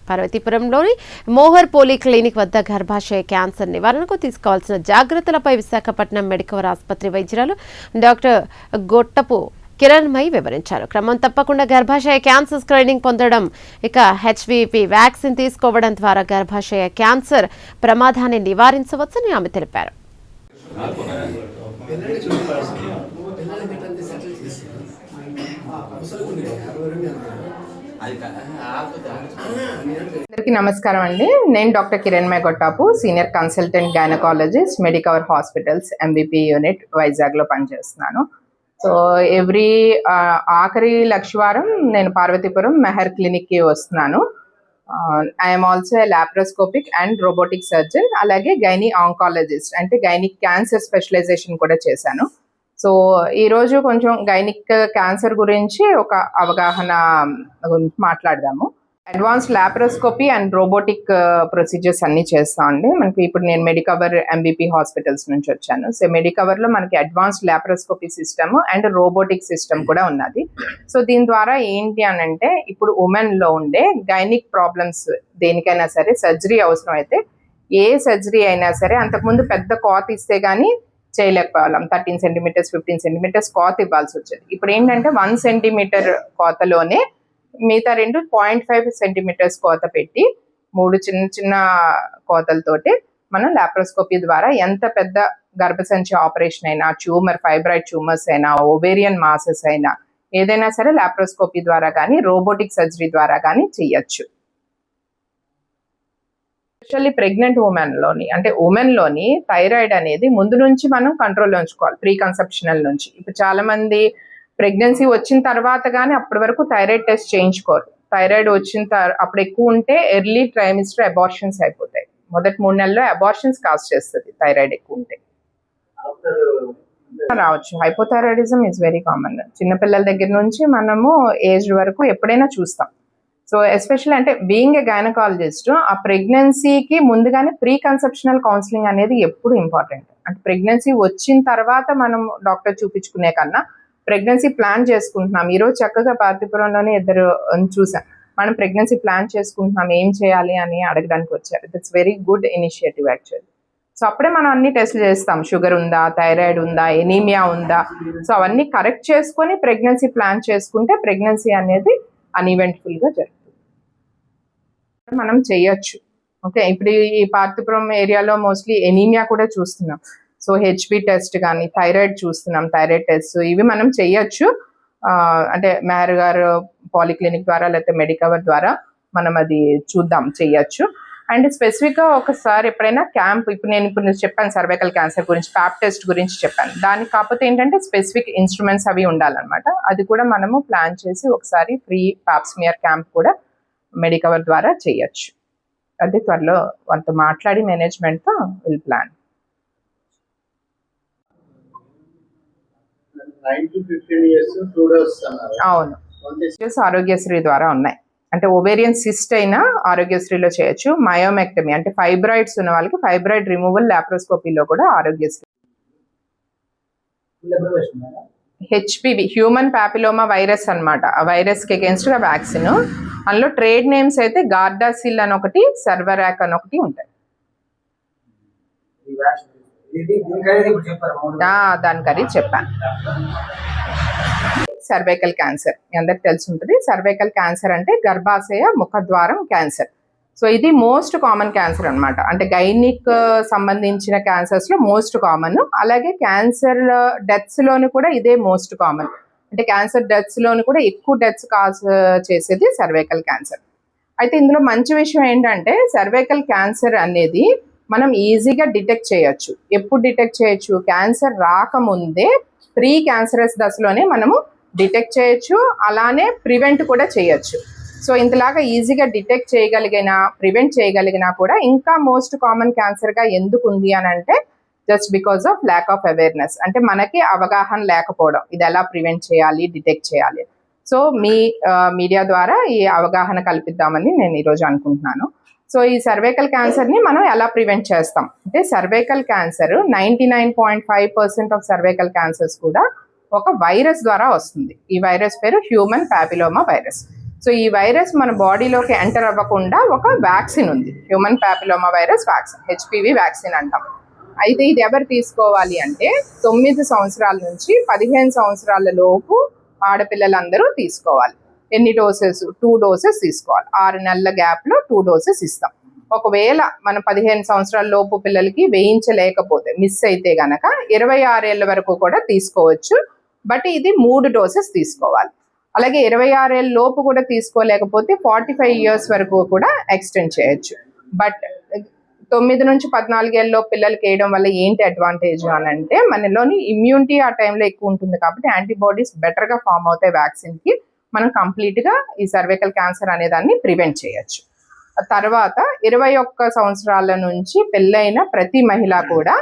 పార్వతీపురంలోని మోహర్ పోలీ క్లినిక్ వద్ద గర్భాశయ క్యాన్సర్ నివారణకు తీసుకోవాల్సిన జాగ్రత్తలపై విశాఖపట్నం మెడికవర్ ఆసుపత్రి వైద్యురాలు డాక్టర్ గొట్టపు కిరణ్మయి వివరించారు. క్రమం తప్పకుండా గర్భాశయ క్యాన్సర్ స్క్రీనింగ్ పొందడం, ఇక హెచ్విపి వ్యాక్సిన్ తీసుకోవడం ద్వారా గర్భాశయ క్యాన్సర్ ప్రమాదాన్ని నివారించవచ్చని ఆమె తెలిపారు. అందరికీ నమస్కారం అండి. నేను doctor Kiranmayi Gottapu, senior consultant gynaecologist, Medicover hospitals MBP unit వైజాగ్లో పనిచేస్తున్నాను. సో ఎవ్రీ ఆఖరి లక్షవారం నేను పార్వతీపురం మెహర్ క్లినిక్కి వస్తున్నాను. I'm also a laparoscopic and robotic surgeon, అలాగే గైనీ ఆంకాలజిస్ట్, అంటే గైనిక్ క్యాన్సర్ స్పెషలైజేషన్ కూడా చేశాను. సో ఈరోజు కొంచెం గైనిక్ క్యాన్సర్ గురించి ఒక అవగాహన గురించి మాట్లాడదాము. Advanced laparoscopy and robotic procedures అన్నీ చేస్తామండి. మనకి ఇప్పుడు నేను మెడికవర్ ఎంబీపీ హాస్పిటల్స్ నుంచి వచ్చాను. సో మెడికవర్లో మనకి advanced laparoscopy system and robotic system కూడా ఉన్నది. సో దీని ద్వారా ఏంటి అని అంటే, ఇప్పుడు ఉమెన్లో ఉండే గైనిక్ ప్రాబ్లమ్స్ దేనికైనా సరే సర్జరీ అవసరం అయితే, ఏ సర్జరీ అయినా సరే అంతకుముందు పెద్ద కాత్ ఇస్తే కానీ చేయలేకపోవాళ్ళం. 13 సెంటీమీటర్స్ 15 సెంటీమీటర్స్ కాత్ ఇవ్వాల్సి వచ్చేది. ఇప్పుడు ఏంటంటే 1 సెంటీమీటర్ కోతలోనే మిగతా 2.5 సెంటీమీటర్స్ కోత పెట్టి 3 చిన్న చిన్న కోతలతోటి మనం లాప్రోస్కోపీ ద్వారా ఎంత పెద్ద గర్భసంచి ఆపరేషన్ అయినా, ట్యూమర్ ఫైబ్రాయిడ్ ట్యూమర్స్ అయినా, ఓవేరియన్ మాసెస్ అయినా ఏదైనా సరే లాప్రోస్కోపీ ద్వారా కానీ రోబోటిక్ సర్జరీ ద్వారా కానీ చెయ్యొచ్చు. ఎస్పెషల్లీ ప్రెగ్నెంట్ ఉమెన్లోని, అంటే ఉమెన్లోని థైరాయిడ్ అనేది ముందు నుంచి మనం కంట్రోల్లో ఉంచుకోవాలి, ప్రీ కన్సెప్షనల్ నుంచి. ఇప్పుడు చాలా మంది ప్రెగ్నెన్సీ వచ్చిన తర్వాత కానీ అప్పటి వరకు థైరాయిడ్ టెస్ట్ చేయించుకోరు. థైరాయిడ్ అప్పుడు ఎక్కువ ఉంటే ఎర్లీ ట్రైమిస్టర్ అబార్షన్స్ అయిపోతాయి. మొదటి 3 నెలల్లో అబార్షన్స్ కాజ్ చేస్తుంది థైరాయిడ్ ఎక్కువ ఉంటే. రావచ్చు. Hypothyroidism is very common. చిన్నపిల్లల దగ్గర నుంచి మనము ఏజ్ వరకు ఎప్పుడైనా చూస్తాం. సో ఎస్పెషల్లీ అంటే బీయింగ్ ఏ గైనకాలజిస్ట్, ఆ ప్రెగ్నెన్సీకి ముందుగానే ప్రీ కన్సెప్షనల్ కౌన్సిలింగ్ అనేది ఎప్పుడు ఇంపార్టెంట్. అంటే ప్రెగ్నెన్సీ వచ్చిన తర్వాత మనం డాక్టర్ చూపించుకునే కన్నా ప్రెగ్నెన్సీ ప్లాన్ చేసుకుంటున్నాం. ఈరోజు చక్కగా పార్వతీపురంలోనే 2 చూసాం. మనం ప్రెగ్నెన్సీ ప్లాన్ చేసుకుంటున్నాం, ఏం చేయాలి అని అడగడానికి వచ్చారు. That's very good initiative actually. So అప్పుడే మనం అన్ని టెస్ట్లు చేస్తాం. షుగర్ ఉందా, థైరాయిడ్ ఉందా, ఎనీమియా ఉందా. సో అవన్నీ కరెక్ట్ చేసుకొని ప్రెగ్నెన్సీ ప్లాన్ చేసుకుంటే ప్రెగ్నెన్సీ అనేది అన్ఈవెంట్ఫుల్గా జరుగుతుంది. మనం చేయొచ్చు. ఓకే, ఇప్పుడు ఈ పార్వతీపురం ఏరియాలో మోస్ట్లీ ఎనీమియా కూడా చూస్తున్నాం. సో హెచ్బి టెస్ట్ కానీ థైరాయిడ్ చూస్తున్నాం, థైరాయిడ్ టెస్ట్ ఇవి మనం చేయొచ్చు. అంటే మెహర్ గారు పాలిక్లినిక్ ద్వారా లేకపోతే మెడికవర్ ద్వారా మనం అది చూద్దాం, చేయొచ్చు. అండ్ స్పెసిఫిక్గా ఒకసారి ఎప్పుడైనా క్యాంప్, ఇప్పుడు నేను చెప్పాను సర్వైకల్ క్యాన్సర్ గురించి, ప్యాప్ టెస్ట్ గురించి చెప్పాను. దానికి కాకపోతే ఏంటంటే స్పెసిఫిక్ ఇన్స్ట్రుమెంట్స్ అవి ఉండాలన్నమాట. అది కూడా మనము ప్లాన్ చేసి ఒకసారి ఫ్రీ పాప్స్మియర్ క్యాంప్ కూడా మెడికవర్ ద్వారా చేయొచ్చు. అది త్వరలో వాళ్ళతో మాట్లాడి మేనేజ్మెంట్తో will plan. 9 to 15 years 2 doses అన్నారు. అవును, ఆరోగ్యశ్రీ ద్వారా ఉన్నాయి. అంటే ఓవేరియన్ సిస్ట్ అయినా ఆరోగ్యశ్రీలో చేయొచ్చు. మయోమెక్టమీ అంటే ఫైబ్రాయిడ్స్ ఉన్న వాళ్ళకి ఫైబ్రాయిడ్ రిమూవల్ లాప్రోస్కోపీలో కూడా Aarogyasri. HPV human papilloma virus అనమాట. ఆ వైరస్కి అగేన్స్ట్గా వ్యాక్సిన్. అందులో ట్రేడ్ నేమ్స్ అయితే గార్డాసిల్ అని ఒకటి, సర్వరాక్ అని ఒకటి ఉంటాయి. దానికది చెప్పాను. సర్వైకల్ క్యాన్సర్ మీ అందరికి తెలిసి ఉంటుంది. సర్వైకల్ క్యాన్సర్ అంటే గర్భాశయ ముఖద్వారం క్యాన్సర్. సో ఇది మోస్ట్ కామన్ క్యాన్సర్ అనమాట. అంటే గైనిక్ సంబంధించిన క్యాన్సర్స్లో మోస్ట్ కామన్. అలాగే క్యాన్సర్ డెత్స్లోని కూడా ఇదే మోస్ట్ కామన్. అంటే క్యాన్సర్ డెత్స్లోని కూడా ఎక్కువ డెత్స్ కాజ్ చేసేది సర్వైకల్ క్యాన్సర్. అయితే ఇందులో మంచి విషయం ఏంటంటే సర్వైకల్ క్యాన్సర్ అనేది మనం ఈజీగా డిటెక్ట్ చేయొచ్చు. ఎప్పుడు డిటెక్ట్ చేయొచ్చు? క్యాన్సర్ రాకముందే ప్రీ క్యాన్సరస్ దశలోనే మనము డిటెక్ట్ చేయొచ్చు, అలానే ప్రివెంట్ కూడా చేయొచ్చు. సో ఇంతలాగా ఈజీగా డిటెక్ట్ చేయగలిగినా ప్రివెంట్ చేయగలిగినా కూడా ఇంకా మోస్ట్ కామన్ క్యాన్సర్గా ఎందుకు ఉంది అని అంటే just because of lack of awareness. అంటే మనకి అవగాహన లేకపోవడం, ఇది ఎలా ప్రివెంట్ చేయాలి, డిటెక్ట్ చేయాలి. సో మీ మీడియా ద్వారా ఈ అవగాహన కల్పిద్దామని నేను ఈరోజు అనుకుంటున్నాను. సో ఈ సర్వైకల్ క్యాన్సర్ని మనం ఎలా ప్రివెంట్ చేస్తాం అంటే, cervical cancer 99.5% of cervical cancers కూడా ఒక వైరస్ ద్వారా వస్తుంది. ఈ వైరస్ పేరు హ్యూమన్ ప్యాపిలోమా వైరస్. సో ఈ వైరస్ మన బాడీలోకి ఎంటర్ అవ్వకుండా ఒక వ్యాక్సిన్ ఉంది, human papilloma virus vaccine, HPV vaccine అంటాం. అయితే ఇది ఎవరు తీసుకోవాలి అంటే 9 సంవత్సరాల నుంచి 15 సంవత్సరాల లోపు ఆడపిల్లలందరూ తీసుకోవాలి. ఎన్ని డోసెస్? 2 డోసెస్ తీసుకోవాలి. 6 నెలల గ్యాప్లో 2 డోసెస్ ఇస్తాం. ఒకవేళ మన 15 సంవత్సరాల లోపు పిల్లలకి వేయించలేకపోతే, మిస్ అయితే గనక 26 ఏళ్ళ వరకు కూడా తీసుకోవచ్చు. బట్ ఇది 3 డోసెస్ తీసుకోవాలి. అలాగే 26 ఏళ్ళ లోపు కూడా తీసుకోలేకపోతే 45 ఇయర్స్ వరకు కూడా ఎక్స్టెండ్ చేయొచ్చు. బట్ 9 నుంచి 14 ఏళ్ళలో పిల్లలకి వేయడం వల్ల ఏంటి అడ్వాంటేజ్ అని అంటే, మనలోని ఇమ్యూనిటీ ఆ టైంలో ఎక్కువ ఉంటుంది కాబట్టి యాంటీబాడీస్ బెటర్గా ఫామ్ అవుతాయి వ్యాక్సిన్కి. మనం కంప్లీట్గా ఈ సర్వైకల్ క్యాన్సర్ అనే దాన్ని ప్రివెంట్ చేయొచ్చు. తర్వాత 21 సంవత్సరాల నుంచి పెళ్ళైన ప్రతి మహిళ కూడా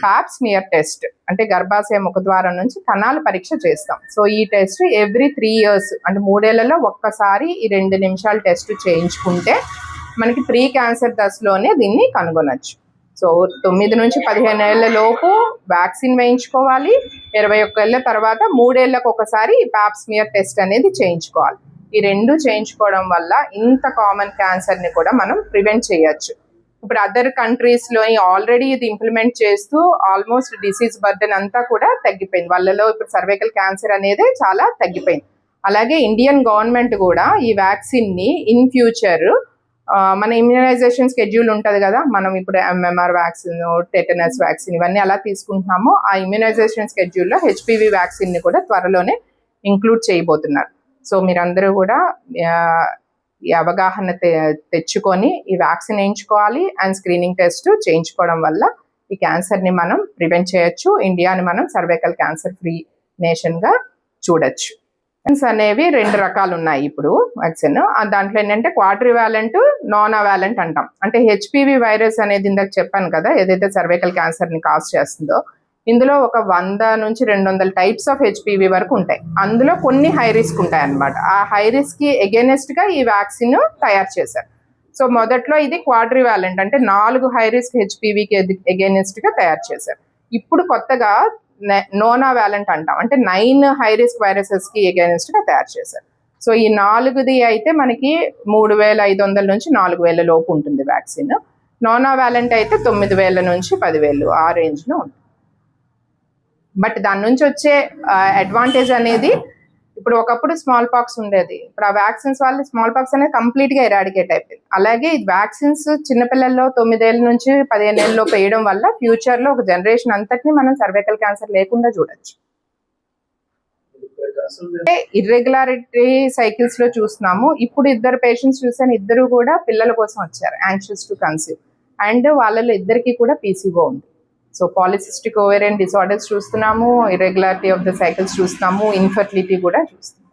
పాప్ స్మియర్ టెస్ట్, అంటే గర్భాశయ ముఖద్వారం నుంచి కణాల పరీక్ష చేస్తాం. సో ఈ టెస్ట్ ఎవ్రీ 3 ఇయర్స్, అంటే 3 ఏళ్లలో ఒక్కసారి ఈ 2 నిమిషాలు టెస్ట్ చేయించుకుంటే మనకి ప్రీ క్యాన్సర్ దశలోనే దీన్ని కనుగొనొచ్చు. సో 9 నుంచి 15 ఏళ్ల లోపు వ్యాక్సిన్ వేయించుకోవాలి. 21 ఏళ్ల తర్వాత 3 ఏళ్లకు ఒకసారి పాప్ స్మియర్ టెస్ట్ అనేది చేయించుకోవాలి. ఈ 2 చేయించుకోవడం వల్ల ఇంత కామన్ క్యాన్సర్ని కూడా మనం ప్రివెంట్ చేయొచ్చు. ఇప్పుడు అదర్ కంట్రీస్లో ఆల్రెడీ ఇది ఇంప్లిమెంట్ చేస్తూ ఆల్మోస్ట్ డిసీజ్ బర్డెన్ అంతా కూడా తగ్గిపోయింది. వాళ్ళలో ఇప్పుడు సర్వైకల్ క్యాన్సర్ అనేది చాలా తగ్గిపోయింది. అలాగే ఇండియన్ గవర్నమెంట్ కూడా ఈ వ్యాక్సిన్ని ఇన్ ఫ్యూచర్ మన ఇమ్యునైజేషన్ స్కెడ్యూల్ ఉంటుంది కదా, మనం ఇప్పుడు MMR వ్యాక్సిన్, టెటనస్ వ్యాక్సిన్ ఇవన్నీ అలా తీసుకుంటున్నామో ఆ ఇమ్యునైజేషన్ స్కెడ్యూల్లో హెచ్పివి వ్యాక్సిన్ని కూడా త్వరలోనే ఇంక్లూడ్ చేయబోతున్నారు. సో మీరందరూ కూడా ఈ అవగాహన తెచ్చుకొని ఈ వ్యాక్సిన్ వేయించుకోవాలి అండ్ స్క్రీనింగ్ టెస్ట్ చేయించుకోవడం వల్ల ఈ క్యాన్సర్ని మనం ప్రివెంట్ చేయొచ్చు. ఇండియాని మనం సర్వైకల్ క్యాన్సర్ ఫ్రీ నేషన్గా చూడొచ్చు. అనేవి 2 రకాలు ఉన్నాయి ఇప్పుడు వ్యాక్సిన్. దాంట్లో ఏంటంటే క్వాడ్రివాలెంట్, నాన్ అవాలెంట్ అంటాం. అంటే హెచ్పివి వైరస్ అనేది ఇందాక చెప్పాను కదా, ఏదైతే సర్వైకల్ క్యాన్సర్ని కాజ్ చేస్తుందో, ఇందులో ఒక 100 నుంచి 200 టైప్స్ ఆఫ్ హెచ్పివి వరకు ఉంటాయి. అందులో కొన్ని హై రిస్క్ ఉంటాయి అన్నమాట. ఆ హై రిస్క్కి ఎగెనెస్ట్గా ఈ వ్యాక్సిన్ తయారు చేశారు. సో మొదట్లో ఇది క్వాడ్రివాలెంట్, అంటే 4 హై రిస్క్ హెచ్పివికి ఎగెనెస్ట్గా తయారు చేశారు. ఇప్పుడు కొత్తగా నోనావాలెంట్ అంటాం, అంటే 9 హై రిస్క్ వైరసెస్కి ఎగెనెస్ట్గా తయారు చేశారు. సో ఈ 4ది అయితే మనకి 3500 నుంచి 4000 లోపు ఉంటుంది వ్యాక్సిన్. నోనావాలెంట్ అయితే 9000 నుంచి 10,000 ఆ రేంజ్లో ఉంటుంది. బట్ దాని నుంచి వచ్చే అడ్వాంటేజ్ అనేది, ఇప్పుడు ఒకప్పుడు స్మాల్ పాక్స్ ఉండేది, ఇప్పుడు ఆ వ్యాక్సిన్స్ వల్ల స్మాల్ పాక్స్ అనేది కంప్లీట్గా ఎరాడికేట్ అయిపోయింది. అలాగే ఈ వ్యాక్సిన్స్ చిన్నపిల్లల్లో 9 ఏళ్ళ నుంచి 15 ఏళ్ళలో వేయడం వల్ల ఫ్యూచర్లో ఒక జనరేషన్ అంతటిని మనం సర్వైకల్ క్యాన్సర్ లేకుండా చూడొచ్చు. ఇర్రెగ్యులారిటీ సైకిల్స్లో చూస్తున్నాము. ఇప్పుడు 2 పేషెంట్స్ చూసాను, 2 కూడా పిల్లల కోసం వచ్చారు, యాంగ్షియస్ టు కన్సీవ్, అండ్ వాళ్ళలో 2కి కూడా PCO ఉంది. సో పాలిసిస్టిక్ ఓవేరియన్ డిసార్డర్స్ చూస్తున్నాము, ఇర్రెగ్యులారిటీ ఆఫ్ ద సైకిల్స్ చూస్తున్నాము, ఇన్ఫర్టిలిటీ కూడా చూస్తున్నాము.